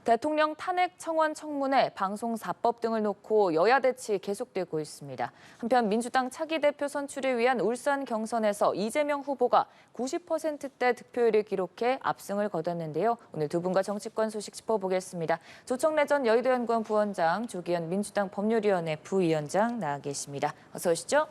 대통령 탄핵 청원 청문회, 방송 4법 등을 놓고 여야 대치 계속되고 있습니다. 한편 민주당 차기 대표 선출을 위한 울산 경선에서 이재명 후보가 90%대 득표율을 기록해 압승을 거뒀는데요. 오늘 두 분과 정치권 소식 짚어보겠습니다. 조청래 전 여의도연구원 부원장, 조기현 민주당 법률위원회 부위원장 나와 계십니다. 어서 오시죠.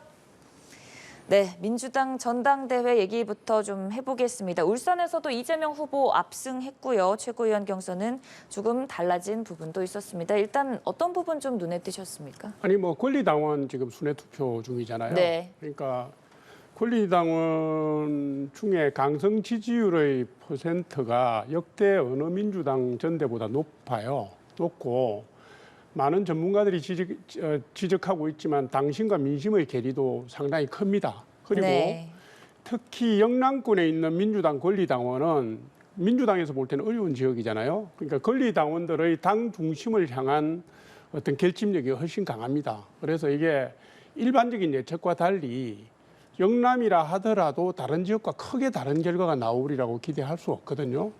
네, 민주당 전당대회 얘기부터 좀 해보겠습니다. 울산에서도 이재명 후보 압승했고요. 최고위원 경선은 조금 달라진 부분도 있었습니다. 일단 어떤 부분 좀 눈에 띄셨습니까? 아니 권리당원 지금 순회 투표 중이잖아요. 네. 그러니까 권리당원 중에 강성 지지율의 퍼센트가 역대 어느 민주당 전대보다 높고 많은 전문가들이 지적하고 있지만 당신과 민심의 괴리도 상당히 큽니다. 그리고 네. 특히 영남권에 있는 민주당 권리당원은 민주당에서 볼 때는 어려운 지역이잖아요. 그러니까 권리당원들의 당 중심을 향한 어떤 결집력이 훨씬 강합니다. 그래서 이게 일반적인 예측과 달리 영남이라 하더라도 다른 지역과 크게 다른 결과가 나오리라고 기대할 수 없거든요.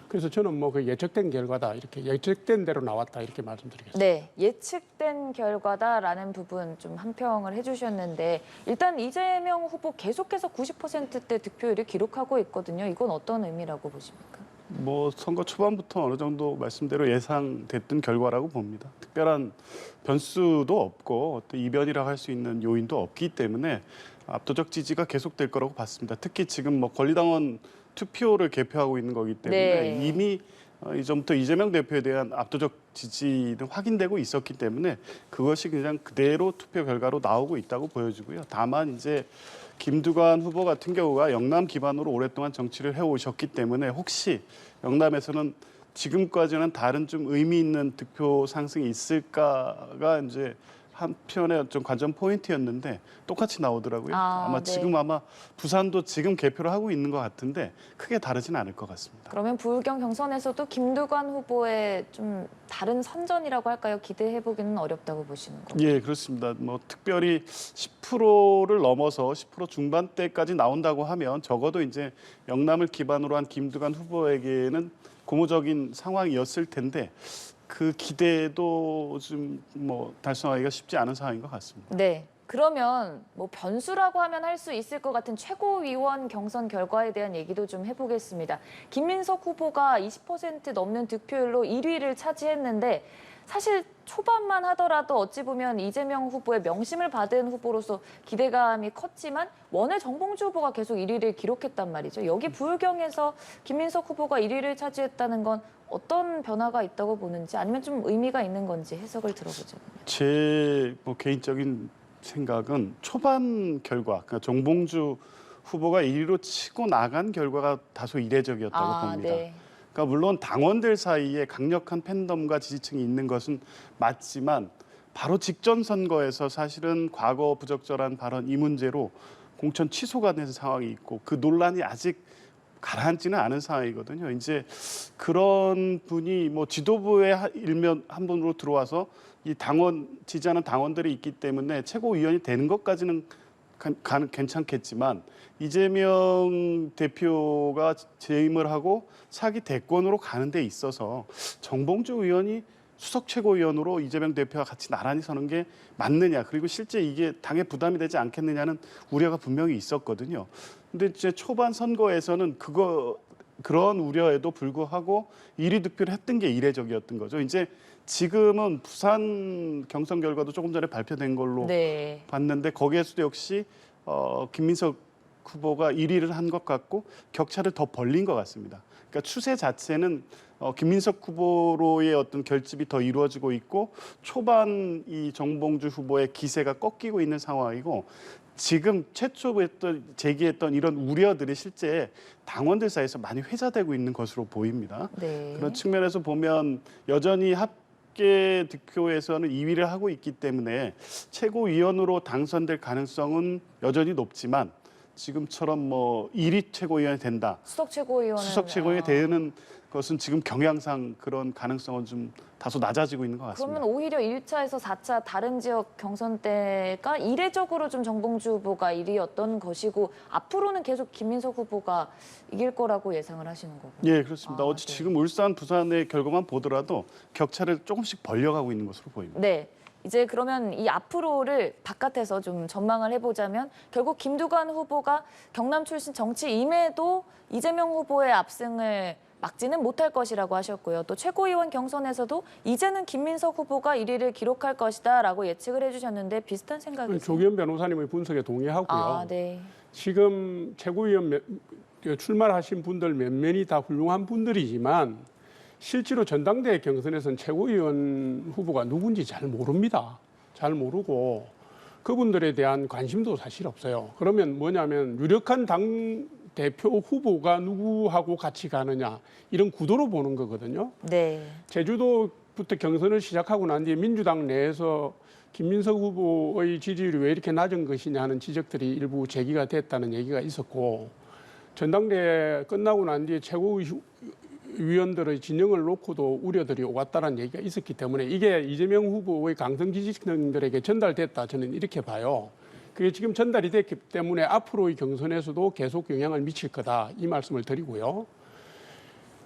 그래서 저는 그 예측된 결과다, 이렇게 예측된 대로 나왔다, 이렇게 말씀드리겠습니다. 네, 예측된 결과다라는 부분 좀 한평을 해주셨는데 일단 이재명 후보 계속해서 90%대 득표율을 기록하고 있거든요. 이건 어떤 의미라고 보십니까? 선거 초반부터 어느 정도 말씀대로 예상됐던 결과라고 봅니다. 특별한 변수도 없고 또 이변이라고 할 수 있는 요인도 없기 때문에 압도적 지지가 계속될 거라고 봤습니다. 특히 지금 권리당원 투표를 개표하고 있는 거기 때문에 네. 이미 이전부터 이재명 대표에 대한 압도적 지지는 확인되고 있었기 때문에 그것이 그냥 그대로 투표 결과로 나오고 있다고 보여지고요. 다만 이제 김두관 후보 같은 경우가 영남 기반으로 오랫동안 정치를 해오셨기 때문에 혹시 영남에서는 지금까지는 다른 좀 의미 있는 득표 상승이 있을까가 이제 한편의 좀 관전 포인트였는데 똑같이 나오더라고요. 아마 네. 지금 부산도 지금 개표를 하고 있는 것 같은데 크게 다르지는 않을 것 같습니다. 그러면 부울경 경선에서도 김두관 후보의 좀 다른 선전이라고 할까요? 기대해보기는 어렵다고 보시는 거예요? 예, 그렇습니다. 특별히 10%를 넘어서 10% 중반대까지 나온다고 하면 적어도 이제 영남을 기반으로 한 김두관 후보에게는 고무적인 상황이었을 텐데 그 기대도 좀 달성하기가 쉽지 않은 상황인 것 같습니다. 네. 그러면 변수라고 하면 할 수 있을 것 같은 최고위원 경선 결과에 대한 얘기도 좀 해보겠습니다. 김민석 후보가 20% 넘는 득표율로 1위를 차지했는데 사실 초반만 하더라도 어찌 보면 이재명 후보의 명심을 받은 후보로서 기대감이 컸지만 원외 정봉주 후보가 계속 1위를 기록했단 말이죠. 여기 부울경에서 김민석 후보가 1위를 차지했다는 건 어떤 변화가 있다고 보는지 아니면 좀 의미가 있는 건지 해석을 들어보죠. 제 개인적인 생각은 초반 결과, 그러니까 정봉주 후보가 1위로 치고 나간 결과가 다소 이례적이었다고 봅니다. 네. 그러니까 물론 당원들 사이에 강력한 팬덤과 지지층이 있는 것은 맞지만 바로 직전 선거에서 사실은 과거 부적절한 발언 이 문제로 공천 취소가 된 상황이 있고 그 논란이 아직 가라앉지는 않은 상황이거든요. 이제 그런 분이 지도부에 일면 한 분으로 들어와서 이 지지하는 당원들이 있기 때문에 최고위원이 되는 것까지는 괜찮겠지만 이재명 대표가 재임을 하고 차기 대권으로 가는 데 있어서 정봉주 의원이 수석 최고위원으로 이재명 대표와 같이 나란히 서는 게 맞느냐, 그리고 실제 이게 당에 부담이 되지 않겠느냐는 우려가 분명히 있었거든요. 근데 이제 초반 선거에서는 그런 우려에도 불구하고 1위 득표를 했던 게 이례적이었던 거죠. 이제 지금은 부산 경선 결과도 조금 전에 발표된 걸로 봤는데 거기에서도 역시 김민석 후보가 1위를 한 것 같고 격차를 더 벌린 것 같습니다. 그러니까 추세 자체는 김민석 후보로의 어떤 결집이 더 이루어지고 있고 초반 이 정봉주 후보의 기세가 꺾이고 있는 상황이고 지금 최초 제기했던 이런 우려들이 실제 당원들 사이에서 많이 회자되고 있는 것으로 보입니다. 네. 그런 측면에서 보면 여전히 합계 득표에서는 2위를 하고 있기 때문에 최고위원으로 당선될 가능성은 여전히 높지만 지금처럼 뭐 1위 최고위원이 된다. 수석 최고위원은 수석 최고위원이 되는 것은 지금 경향상 그런 가능성은 좀 다소 낮아지고 있는 것 같습니다. 그러면 오히려 1차에서 4차 다른 지역 경선 때가 이례적으로 좀 정봉주 후보가 1위였던 것이고 앞으로는 계속 김민석 후보가 이길 거라고 예상을 하시는 거고. 예, 그렇습니다. 아, 어제 네. 지금 울산, 부산의 결과만 보더라도 격차를 조금씩 벌려가고 있는 것으로 보입니다. 네. 이제 그러면 이 앞으로를 바깥에서 좀 전망을 해보자면 결국 김두관 후보가 경남 출신 정치임에도 이재명 후보의 압승을 막지는 못할 것이라고 하셨고요. 또 최고위원 경선에서도 이제는 김민석 후보가 1위를 기록할 것이다라고 예측을 해주셨는데 비슷한 생각이세요? 조기현 변호사님의 분석에 동의하고요. 아, 네. 지금 최고위원 출마하신 분들 몇몇이 다 훌륭한 분들이지만 실제로 전당대회 경선에서는 최고위원 후보가 누군지 잘 모릅니다. 잘 모르고 그분들에 대한 관심도 사실 없어요. 그러면 뭐냐면 유력한 당 대표 후보가 누구하고 같이 가느냐 이런 구도로 보는 거거든요. 네. 제주도부터 경선을 시작하고 난 뒤에 민주당 내에서 김민석 후보의 지지율이 왜 이렇게 낮은 것이냐 하는 지적들이 일부 제기가 됐다는 얘기가 있었고 전당대회 끝나고 난 뒤에 최고위원들의 진영을 놓고도 우려들이 오갔다는 얘기가 있었기 때문에 이게 이재명 후보의 강성 지지층들에게 전달됐다 저는 이렇게 봐요. 그게 지금 전달이 됐기 때문에 앞으로의 경선에서도 계속 영향을 미칠 거다 이 말씀을 드리고요.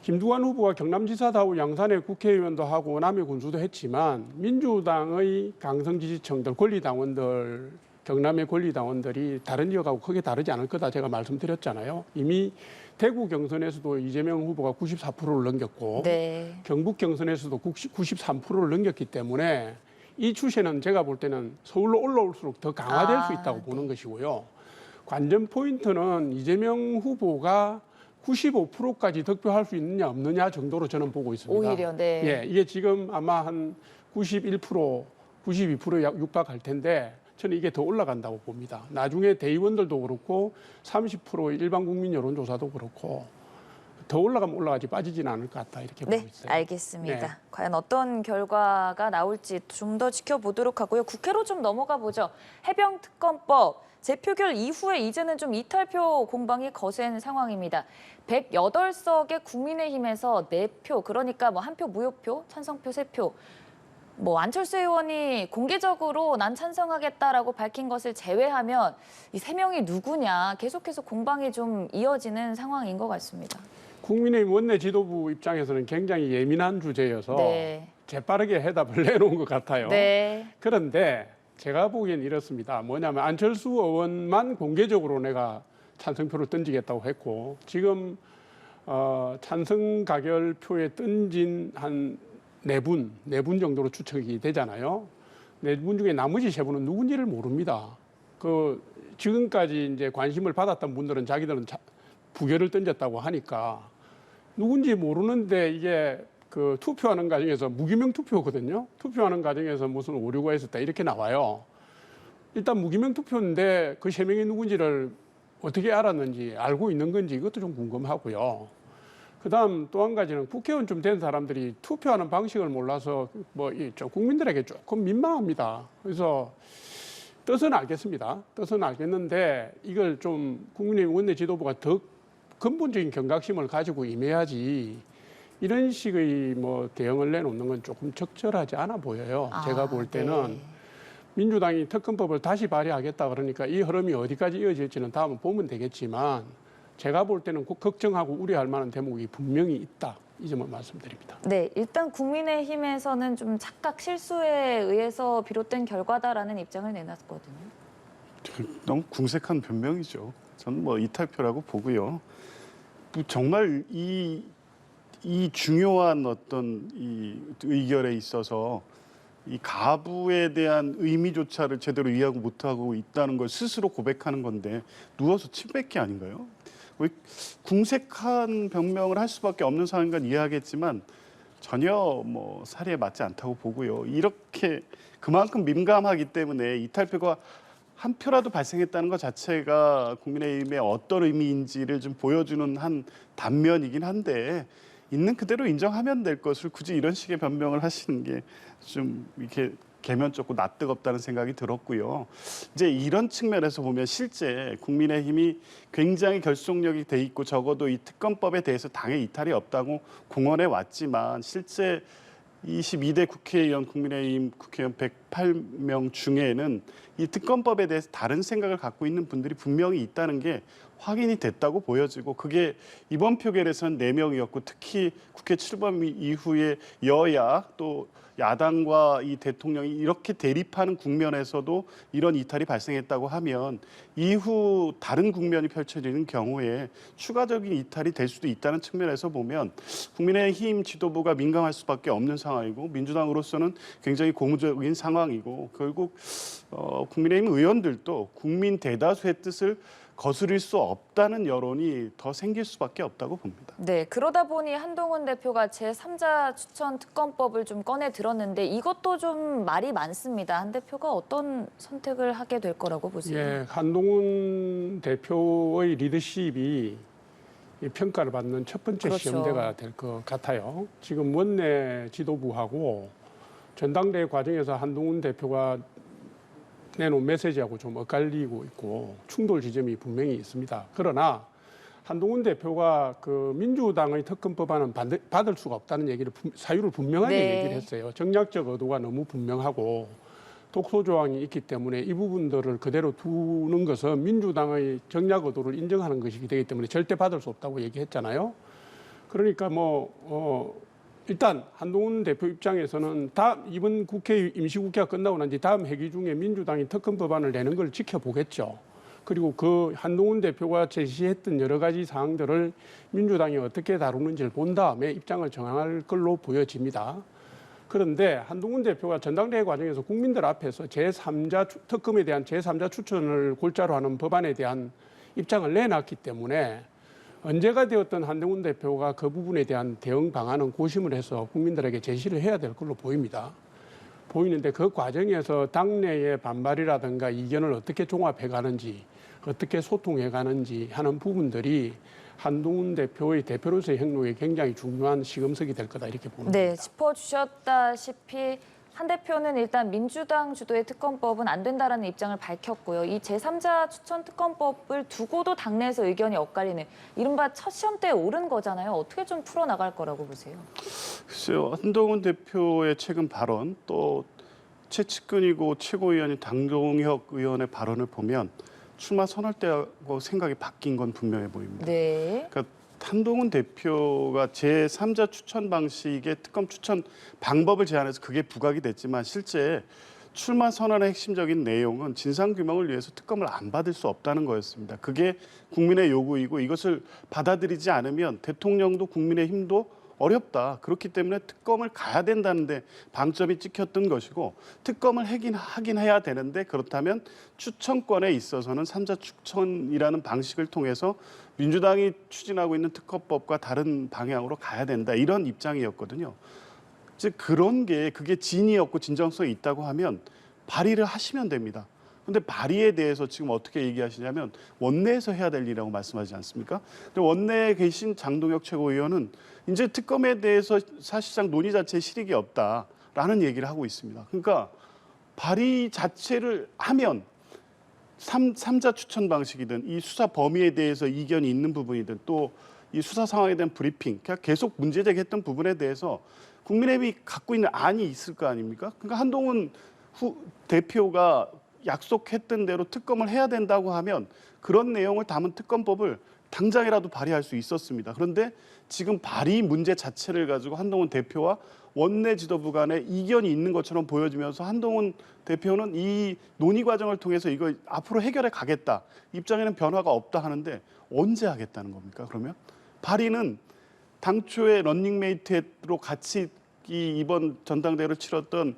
김두관 후보가 경남지사도 하고 양산의 국회의원도 하고 남해 군수도 했지만 민주당의 강성 지지층들 권리당원들 경남의 권리당원들이 다른 지역하고 크게 다르지 않을 거다 제가 말씀드렸잖아요. 이미 대구 경선에서도 이재명 후보가 94%를 넘겼고 네. 경북 경선에서도 93%를 넘겼기 때문에 이 추세는 제가 볼 때는 서울로 올라올수록 더 강화될 수 있다고 보는 것이고요. 관전 포인트는 이재명 후보가 95%까지 득표할 수 있느냐 없느냐 정도로 저는 보고 있습니다. 오히려, 네. 예, 이게 지금 아마 한 91%, 92%에 육박할 텐데 저는 이게 더 올라간다고 봅니다. 나중에 대의원들도 그렇고 30% 일반 국민 여론조사도 그렇고 더 올라가면 올라가지 빠지지는 않을 것 같다 이렇게 보고 네, 있어요. 알겠습니다. 네. 과연 어떤 결과가 나올지 좀 더 지켜보도록 하고요. 국회로 좀 넘어가 보죠. 해병특검법 재표결 이후에 이제는 좀 이탈표 공방이 거센 상황입니다. 108석의 국민의힘에서 4표, 그러니까 뭐 1표 무효표, 찬성표 3표. 뭐 안철수 의원이 공개적으로 난 찬성하겠다라고 밝힌 것을 제외하면 이 3명이 누구냐 계속해서 공방이 좀 이어지는 상황인 것 같습니다. 국민의힘 원내 지도부 입장에서는 굉장히 예민한 주제여서 네. 재빠르게 해답을 내놓은 것 같아요. 네. 그런데 제가 보기엔 이렇습니다. 뭐냐면 안철수 의원만 공개적으로 내가 찬성표를 던지겠다고 했고 지금 찬성 가결표에 던진 한 4분 정도로 추측이 되잖아요. 4분 중에 나머지 3분은 누군지를 모릅니다. 그 지금까지 이제 관심을 받았던 분들은 자기들은 부결을 던졌다고 하니까 누군지 모르는데 이게 그 투표하는 과정에서 무기명 투표거든요. 투표하는 과정에서 무슨 오류가 있었다 이렇게 나와요. 일단 무기명 투표인데 그 3명이 누군지를 어떻게 알았는지 알고 있는 건지 이것도 좀 궁금하고요. 그다음 또 한 가지는 국회의원 좀 된 사람들이 투표하는 방식을 몰라서 뭐 좀 국민들에게 조금 민망합니다. 그래서 뜻은 알겠습니다. 뜻은 알겠는데 이걸 좀 국민의힘 원내 지도부가 더 근본적인 경각심을 가지고 임해야지 이런 식의 뭐 대응을 내놓는 건 조금 적절하지 않아 보여요. 제가 볼 때는 네. 민주당이 특검법을 다시 발의하겠다 그러니까 이 흐름이 어디까지 이어질지는 다음은 보면 되겠지만 제가 볼 때는 걱정하고 우려할 만한 대목이 분명히 있다. 이 점을 말씀드립니다. 네, 일단 국민의힘에서는 좀 착각 실수에 의해서 비롯된 결과다라는 입장을 내놨거든요. 너무 궁색한 변명이죠. 저는 뭐 이탈표라고 보고요. 뭐 정말 이 중요한 어떤 이 의결에 있어서 이 가부에 대한 의미조차를 제대로 이해하고 못하고 있다는 걸 스스로 고백하는 건데 누워서 침 뱉기 아닌가요? 궁색한 변명을 할 수밖에 없는 상황인 건 이해하겠지만 전혀 뭐 사리에 맞지 않다고 보고요. 이렇게 그만큼 민감하기 때문에 이탈표가 한 표라도 발생했다는 것 자체가 국민의힘의 어떤 의미인지를 좀 보여주는 한 단면이긴 한데 있는 그대로 인정하면 될 것을 굳이 이런 식의 변명을 하시는 게 좀 이렇게 개면쩍고 낯뜨겁다는 생각이 들었고요. 이제 이런 측면에서 보면 실제 국민의힘이 굉장히 결속력이 돼 있고 적어도 이 특검법에 대해서 당의 이탈이 없다고 공언해 왔지만 실제 22대 국회의원 국민의힘 국회의원 108명 중에는 이 특검법에 대해서 다른 생각을 갖고 있는 분들이 분명히 있다는 게 확인이 됐다고 보여지고 그게 이번 표결에서는 4명이었고 특히 국회 출범 이후에 여야 또 야당과 이 대통령이 이렇게 대립하는 국면에서도 이런 이탈이 발생했다고 하면 이후 다른 국면이 펼쳐지는 경우에 추가적인 이탈이 될 수도 있다는 측면에서 보면 국민의힘 지도부가 민감할 수밖에 없는 상황이고 민주당으로서는 굉장히 고무적인 상황이고 결국 국민의힘 의원들도 국민 대다수의 뜻을 거스릴 수 없다는 여론이 더 생길 수밖에 없다고 봅니다. 네, 그러다 보니 한동훈 대표가 제3자 추천 특검법을 좀 꺼내 들었는데 이것도 좀 말이 많습니다. 한 대표가 어떤 선택을 하게 될 거라고 보세요? 예, 한동훈 대표의 리더십이 이 평가를 받는 첫 번째 그렇죠. 시험대가 될 것 같아요. 지금 원내 지도부하고 전당대회 과정에서 한동훈 대표가 내놓은 메시지하고 좀 엇갈리고 있고 충돌 지점이 분명히 있습니다. 그러나 한동훈 대표가 그 민주당의 특검 법안은 받을 수가 없다는 얘기를 사유를 분명하게 네. 얘기를 했어요. 정략적 의도가 너무 분명하고 독소 조항이 있기 때문에 이 부분들을 그대로 두는 것은 민주당의 정략 의도를 인정하는 것이기 되기 때문에 절대 받을 수 없다고 얘기했잖아요. 그러니까 일단 한동훈 대표 입장에서는 이번 임시국회가 끝나고 난 뒤 다음 회기 중에 민주당이 특검 법안을 내는 걸 지켜보겠죠. 그리고 그 한동훈 대표가 제시했던 여러 가지 사항들을 민주당이 어떻게 다루는지를 본 다음에 입장을 정할 걸로 보여집니다. 그런데 한동훈 대표가 전당대회 과정에서 국민들 앞에서 특검에 대한 제3자 추천을 골자로 하는 법안에 대한 입장을 내놨기 때문에 언제가 되었던 한동훈 대표가 그 부분에 대한 대응 방안은 고심을 해서 국민들에게 제시를 해야 될 걸로 보이는데 그 과정에서 당내의 반발이라든가 이견을 어떻게 종합해 가는지 어떻게 소통해 가는지 하는 부분들이 한동훈 대표의 대표로서의 행동에 굉장히 중요한 시금석이 될 거다 이렇게 보는 네, 겁니다. 짚어주셨다시피 한 대표는 일단 민주당 주도의 특검법은 안 된다라는 입장을 밝혔고요. 이 제3자 추천 특검법을 두고도 당내에서 의견이 엇갈리는 이른바 첫 시험대에 오른 거잖아요. 어떻게 좀 풀어나갈 거라고 보세요? 글쎄요. 한동훈 대표의 최근 발언 또 최측근이고 최고위원인 당종혁 의원의 발언을 보면 출마 선언 때하고 생각이 바뀐 건 분명해 보입니다. 네. 그러니까 한동훈 대표가 제3자 추천 방식의 특검 추천 방법을 제안해서 그게 부각이 됐지만 실제 출마 선언의 핵심적인 내용은 진상규명을 위해서 특검을 안 받을 수 없다는 거였습니다. 그게 국민의 요구이고 이것을 받아들이지 않으면 대통령도 국민의힘도 어렵다. 그렇기 때문에 특검을 가야 된다는데 방점이 찍혔던 것이고 특검을 하긴 해야 되는데 그렇다면 추천권에 있어서는 3자 추천이라는 방식을 통해서 민주당이 추진하고 있는 특검법과 다른 방향으로 가야 된다. 이런 입장이었거든요. 즉 그게 진이었고 진정성이 있다고 하면 발의를 하시면 됩니다. 그런데 발의에 대해서 지금 어떻게 얘기하시냐면 원내에서 해야 될 일이라고 말씀하지 않습니까? 근데 원내에 계신 장동혁 최고위원은 이제 특검에 대해서 사실상 논의 자체에 실익이 없다라는 얘기를 하고 있습니다. 그러니까 발의 자체를 하면 3자 추천 방식이든 이 수사 범위에 대해서 이견이 있는 부분이든 또 이 수사 상황에 대한 브리핑, 계속 문제 제기했던 부분에 대해서 국민의힘이 갖고 있는 안이 있을 거 아닙니까? 그러니까 한동훈 대표가 약속했던 대로 특검을 해야 된다고 하면 그런 내용을 담은 특검법을 당장이라도 발의할 수 있었습니다. 그런데 지금 발의 문제 자체를 가지고 한동훈 대표와 원내 지도부 간에 이견이 있는 것처럼 보여지면서 한동훈 대표는 이 논의 과정을 통해서 이거 앞으로 해결해 가겠다. 입장에는 변화가 없다 하는데 언제 하겠다는 겁니까? 그러면 발의는 당초에 런닝메이트로 같이 이번 전당대회를 치렀던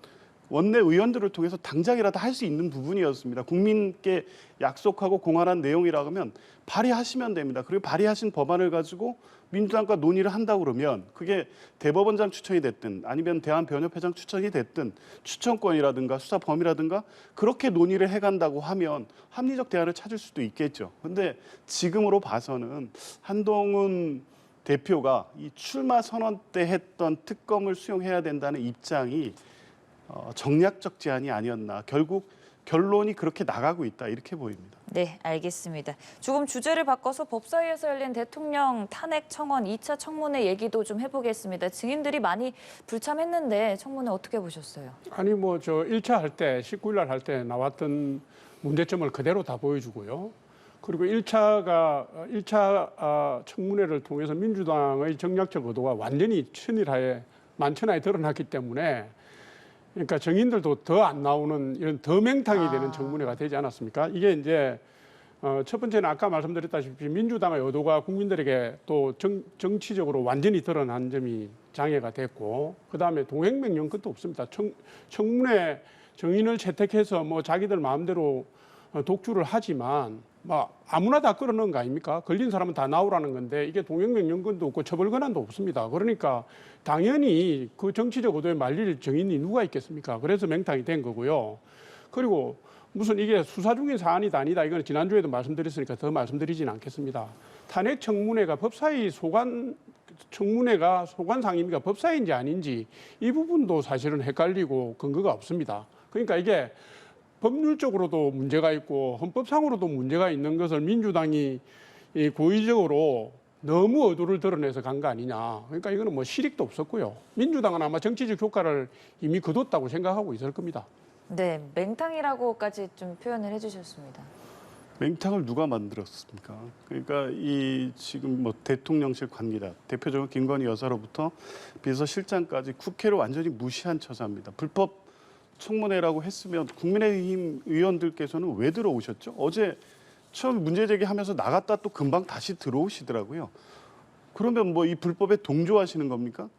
원내 의원들을 통해서 당장이라도 할 수 있는 부분이었습니다. 국민께 약속하고 공언한 내용이라고 하면 발의하시면 됩니다. 그리고 발의하신 법안을 가지고 민주당과 논의를 한다고 그러면 그게 대법원장 추천이 됐든 아니면 대한변협회장 추천이 됐든 추천권이라든가 수사 범위라든가 그렇게 논의를 해간다고 하면 합리적 대안을 찾을 수도 있겠죠. 그런데 지금으로 봐서는 한동훈 대표가 이 출마 선언 때 했던 특검을 수용해야 된다는 입장이 정략적 제안이 아니었나. 결국 결론이 그렇게 나가고 있다 이렇게 보입니다. 네, 알겠습니다. 조금 주제를 바꿔서 법사위에서 열린 대통령 탄핵 청원 2차 청문회 얘기도 좀 해보겠습니다. 증인들이 많이 불참했는데 청문회 어떻게 보셨어요? 아니 뭐 저 1차 할 때 19일 날 할 때 나왔던 문제점을 그대로 다 보여주고요. 그리고 1차 청문회를 통해서 민주당의 정략적 의도가 완전히 만천하에 드러났기 때문에 그러니까 정인들도 더 안 나오는 이런 더 맹탕이 되는 청문회가 되지 않았습니까? 이게 이제 첫 번째는 아까 말씀드렸다시피 민주당의 의도가 국민들에게 또 정치적으로 완전히 드러난 점이 장애가 됐고, 그다음에 동행명령권도 없습니다. 청문회 정인을 채택해서 뭐 자기들 마음대로 독주를 하지만 뭐 아무나 다 끌어넣은 거 아닙니까? 걸린 사람은 다 나오라는 건데 이게 동행명령권도 없고 처벌 권한도 없습니다. 그러니까 당연히 그 정치적 의도에 말릴 정인이 누가 있겠습니까? 그래서 맹탕이 된 거고요. 그리고 무슨 이게 수사 중인 사안이다 아니다 이거는 지난주에도 말씀드렸으니까 더 말씀드리진 않겠습니다. 탄핵 청문회가 법사위 청문회가 소관상임위가 법사위인지 아닌지 이 부분도 사실은 헷갈리고 근거가 없습니다. 그러니까 이게 법률적으로도 문제가 있고 헌법상으로도 문제가 있는 것을 민주당이 고의적으로 너무 의도를 드러내서 간 거 아니냐. 그러니까 이거는 뭐 실익도 없었고요. 민주당은 아마 정치적 효과를 이미 거뒀다고 생각하고 있을 겁니다. 네, 맹탕이라고까지 좀 표현을 해주셨습니다. 맹탕을 누가 만들었습니까? 그러니까 이 지금 뭐 대통령실 관계자, 대표적으로 김건희 여사로부터 비서실장까지 국회를 완전히 무시한 처사입니다. 불법 청문회라고 했으면 국민의힘 의원들께서는 왜 들어오셨죠? 어제 처음 문제 제기하면서 나갔다 또 금방 다시 들어오시더라고요. 그러면 뭐 이 불법에 동조하시는 겁니까?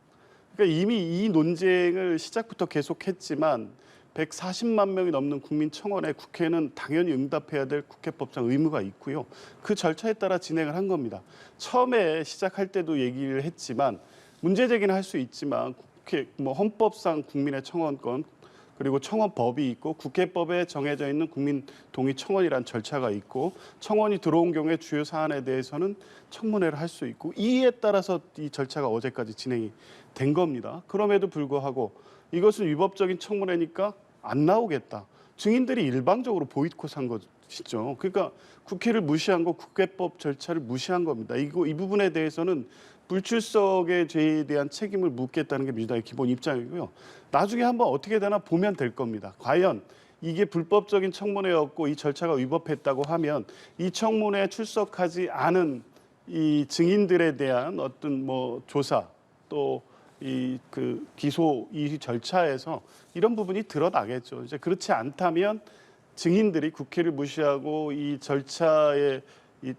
그러니까 이미 이 논쟁을 시작부터 계속했지만 140만 명이 넘는 국민 청원에 국회는 당연히 응답해야 될 국회법상 의무가 있고요. 그 절차에 따라 진행을 한 겁니다. 처음에 시작할 때도 얘기를 했지만 문제 제기는 할 수 있지만 국회 뭐 헌법상 국민의 청원권 그리고 청원법이 있고 국회법에 정해져 있는 국민 동의 청원이란 절차가 있고 청원이 들어온 경우에 주요 사안에 대해서는 청문회를 할 수 있고 이에 따라서 이 절차가 어제까지 진행이 된 겁니다. 그럼에도 불구하고 이것은 위법적인 청문회니까 안 나오겠다. 증인들이 일방적으로 보이콧한 것이죠. 그러니까 국회를 무시한 거, 국회법 절차를 무시한 겁니다. 이 부분에 대해서는 불출석의 죄에 대한 책임을 묻겠다는 게 민주당의 기본 입장이고요. 나중에 한번 어떻게 되나 보면 될 겁니다. 과연 이게 불법적인 청문회였고 이 절차가 위법했다고 하면 이 청문회에 출석하지 않은 이 증인들에 대한 어떤 뭐 조사 또 기소 이 절차에서 이런 부분이 드러나겠죠. 이제 그렇지 않다면 증인들이 국회를 무시하고 이 절차에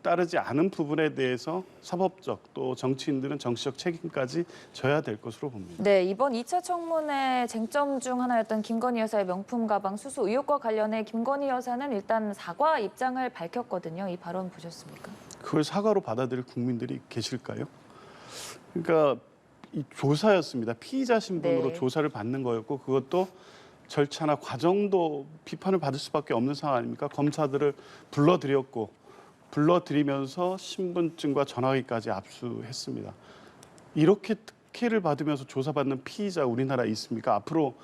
따르지 않은 부분에 대해서 사법적 또 정치인들은 정치적 책임까지 져야 될 것으로 봅니다. 네, 이번 2차 청문회 쟁점 중 하나였던 김건희 여사의 명품 가방 수수 의혹과 관련해 김건희 여사는 일단 사과 입장을 밝혔거든요. 이 발언 보셨습니까? 그걸 사과로 받아들일 국민들이 계실까요? 그러니까 이 조사였습니다. 피의자 신분으로 네. 조사를 받는 거였고 그것도 절차나 과정도 비판을 받을 수밖에 없는 상황 아닙니까? 검사들을 불러들이면서 신분증과 전화기까지 압수했습니다. 이렇게 특혜를 받으면서 조사받는 피의자 우리나라에 있습니까? 앞으로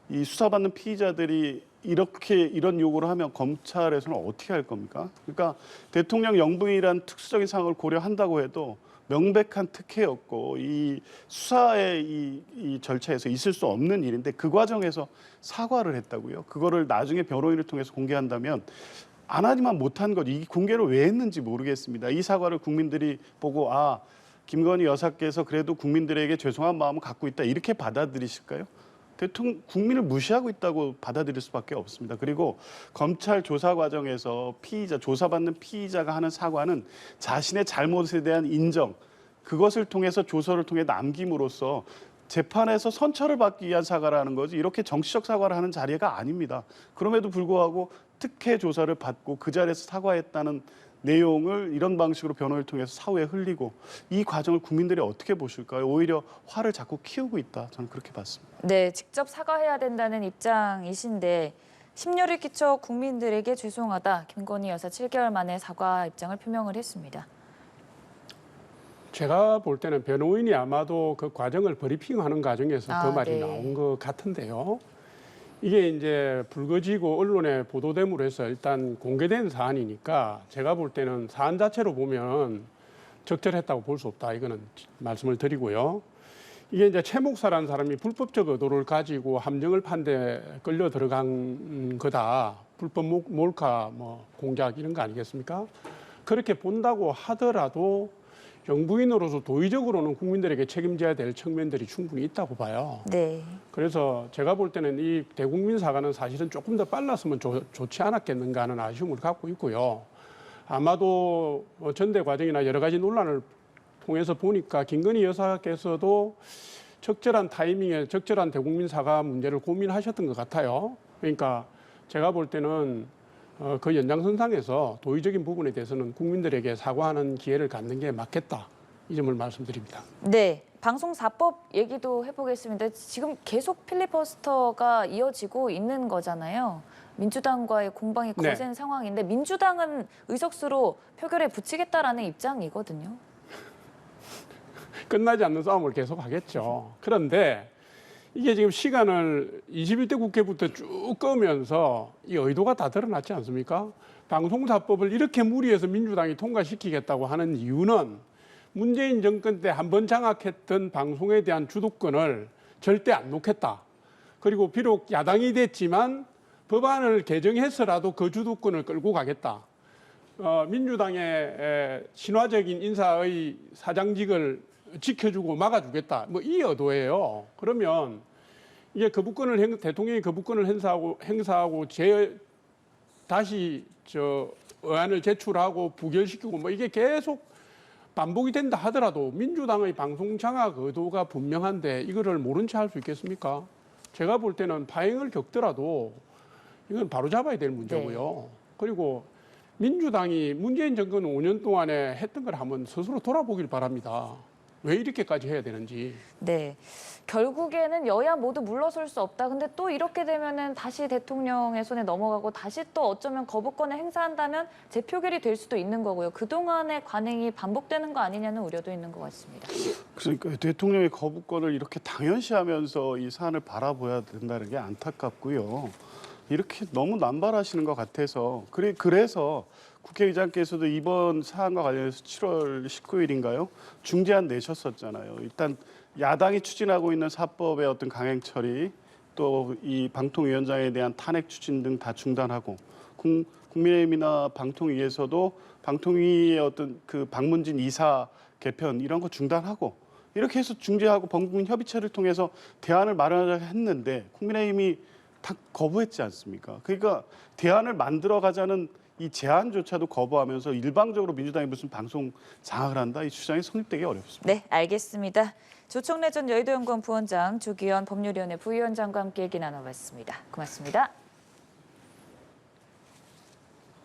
이 수사받는 피의자들이 이런 요구를 하면 검찰에서는 어떻게 할 겁니까? 그러니까 대통령 영부인이란 특수적인 상황을 고려한다고 해도 명백한 특혜였고 이 수사의 이 절차에서 있을 수 없는 일인데 그 과정에서 사과를 했다고요. 그거를 나중에 변호인을 통해서 공개한다면 안 하지만 못한 것, 이 공개를 왜 했는지 모르겠습니다. 이 사과를 국민들이 보고 김건희 여사께서 그래도 국민들에게 죄송한 마음을 갖고 있다 이렇게 받아들이실까요? 국민을 무시하고 있다고 받아들일 수밖에 없습니다. 그리고 검찰 조사 과정에서 조사받는 피의자가 하는 사과는 자신의 잘못에 대한 인정, 그것을 통해서 조서를 통해 남김으로써 재판에서 선처를 받기 위한 사과라는 거지 이렇게 정치적 사과를 하는 자리가 아닙니다. 그럼에도 불구하고 특혜 조사를 받고 그 자리에서 사과했다는 내용을 이런 방식으로 변호를 통해서 사후에 흘리고 이 과정을 국민들이 어떻게 보실까요? 오히려 화를 자꾸 키우고 있다. 저는 그렇게 봤습니다. 네, 직접 사과해야 된다는 입장이신데 심려를 끼쳐 국민들에게 죄송하다. 김건희 여사 7개월 만에 사과 입장을 표명을 했습니다. 제가 볼 때는 변호인이 아마도 그 과정을 브리핑하는 과정에서 그 말이 네. 나온 것 같은데요. 이게 이제 불거지고 언론에 보도됨으로 해서 일단 공개된 사안이니까 제가 볼 때는 사안 자체로 보면 적절했다고 볼 수 없다. 이거는 말씀을 드리고요. 이게 이제 최 목사라는 사람이 불법적 의도를 가지고 함정을 판 데 끌려 들어간 거다. 불법 몰카, 뭐 공작 이런 거 아니겠습니까? 그렇게 본다고 하더라도 영부인으로서 도의적으로는 국민들에게 책임져야 될 측면들이 충분히 있다고 봐요. 네. 그래서 제가 볼 때는 이 대국민 사과는 사실은 조금 더 빨랐으면 좋지 않았겠는가 하는 아쉬움을 갖고 있고요. 아마도 전대 과정이나 여러 가지 논란을 통해서 보니까 김건희 여사께서도 적절한 타이밍에 적절한 대국민 사과 문제를 고민하셨던 것 같아요. 그러니까 제가 볼 때는 그 연장선상에서 도의적인 부분에 대해서는 국민들에게 사과하는 기회를 갖는 게 맞겠다. 이 점을 말씀드립니다. 네. 방송 4법 얘기도 해보겠습니다. 지금 계속 필리버스터가 이어지고 있는 거잖아요. 민주당과의 공방이 거센 상황인데 민주당은 의석수로 표결에 붙이겠다라는 입장이거든요. 끝나지 않는 싸움을 계속 하겠죠. 그런데 이게 지금 시간을 21대 국회부터 쭉 끄면서 이 의도가 다 드러났지 않습니까? 방송사법을 이렇게 무리해서 민주당이 통과시키겠다고 하는 이유는 문재인 정권 때 한 번 장악했던 방송에 대한 주도권을 절대 안 놓겠다. 그리고 비록 야당이 됐지만 법안을 개정해서라도 그 주도권을 끌고 가겠다. 민주당의 신화적인 인사의 사장직을 지켜주고 막아주겠다. 뭐 이 의도예요. 그러면 이게 거부권을 대통령이 거부권을 행사하고 다시 의안을 제출하고 부결시키고 뭐 이게 계속 반복이 된다 하더라도 민주당의 방송 장악 의도가 분명한데 이거를 모른 채 할 수 있겠습니까? 제가 볼 때는 파행을 겪더라도 이건 바로 잡아야 될 문제고요. 네. 그리고 민주당이 문재인 정권 5년 동안에 했던 걸 한번 스스로 돌아보길 바랍니다. 왜 이렇게까지 해야 되는지. 네. 결국에는 여야 모두 물러설 수 없다. 근데 또 이렇게 되면은 다시 대통령의 손에 넘어가고 다시 또 어쩌면 거부권을 행사한다면 재표결이 될 수도 있는 거고요. 그동안의 관행이 반복되는 거 아니냐는 우려도 있는 것 같습니다. 그러니까 대통령의 거부권을 이렇게 당연시하면서 이 사안을 바라봐야 된다는 게 안타깝고요. 이렇게 너무 남발하시는 것 같아서 그래서 국회의장께서도 이번 사안과 관련해서 7월 19일인가요? 중재안 내셨었잖아요. 일단 야당이 추진하고 있는 사법의 어떤 강행 처리 또 이 방통위원장에 대한 탄핵 추진 등 다 중단하고 국민의힘이나 방통위에서도 방통위의 어떤 그 방문진 이사 개편 이런 거 중단하고 이렇게 해서 중재하고 범국민 협의체를 통해서 대안을 마련하자 했는데 국민의힘이 다 거부했지 않습니까? 그러니까 대안을 만들어가자는 이 제안조차도 거부하면서 일방적으로 민주당이 무슨 방송 장악을 한다 이 주장이 성립되기 어렵습니다. 네, 알겠습니다. 조청래 전 여의도연구원 부원장, 주기현 법률위원회 부위원장과 함께 얘기 나눠봤습니다. 고맙습니다.